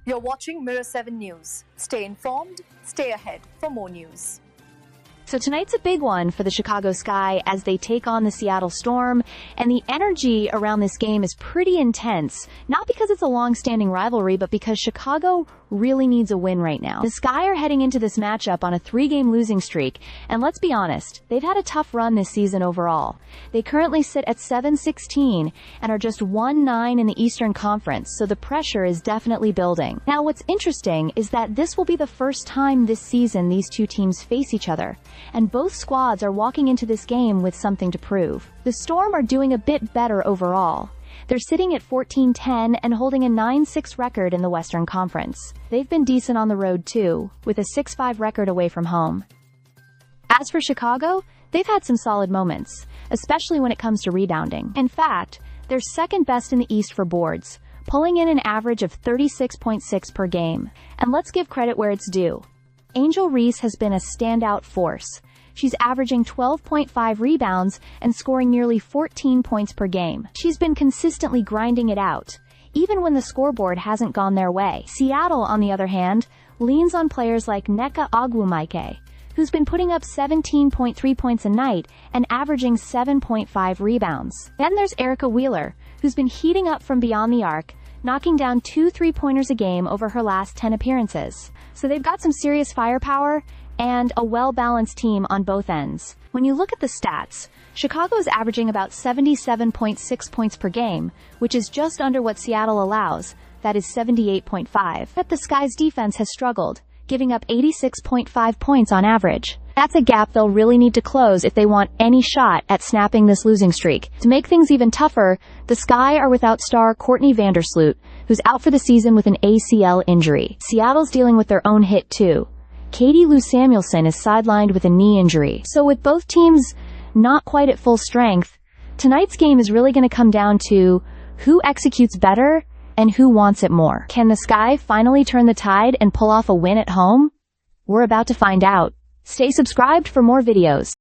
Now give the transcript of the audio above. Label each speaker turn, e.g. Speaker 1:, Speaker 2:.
Speaker 1: You're watching Mirror 7 News. Stay informed, stay ahead for more news.
Speaker 2: So tonight's a big one for the Chicago Sky as they take on the Seattle Storm, and the energy around this game is pretty intense, not because it's a long-standing rivalry, but because Chicago really needs a win right now. The Sky are heading into this matchup on a 3-game losing streak, and let's be honest, they've had a tough run this season overall. They currently sit at 7-16 and are just 1-9 in the Eastern Conference, so the pressure is definitely building. Now, what's interesting is that this will be the first time this season these two teams face each other, and both squads are walking into this game with something to prove. The Storm are doing a bit better overall. They're sitting at 14-10 and holding a 9-6 record in the Western Conference. They've been decent on the road too, with a 6-5 record away from home. As for Chicago, they've had some solid moments, especially when it comes to rebounding. In fact, they're second best in the East for boards, pulling in an average of 36.6 per game. And let's give credit where it's due. Angel Reese has been a standout force. She's averaging 12.5 rebounds and scoring nearly 14 points per game. She's been consistently grinding it out, even when the scoreboard hasn't gone their way. Seattle, on the other hand, leans on players like Nneka Ogwumike, who's been putting up 17.3 points a night and averaging 7.5 rebounds. Then there's Erica Wheeler, who's been heating up from beyond the arc, knocking down 2 3-pointers a game over her last 10 appearances. So they've got some serious firepower and a well-balanced team on both ends. When you look at the stats, Chicago is averaging about 77.6 points per game, which is just under what Seattle allows, that is 78.5. But the Sky's defense has struggled, giving up 86.5 points on average. That's a gap they'll really need to close if they want any shot at snapping this losing streak. To make things even tougher, the Sky are without star Courtney Vandersloot, who's out for the season with an ACL injury. Seattle's dealing with their own hit too. Katie Lou Samuelson is sidelined with a knee injury. So with both teams not quite at full strength, tonight's game is really going to come down to who executes better and who wants it more. Can the Sky finally turn the tide and pull off a win at home? We're about to find out. Stay subscribed for more videos.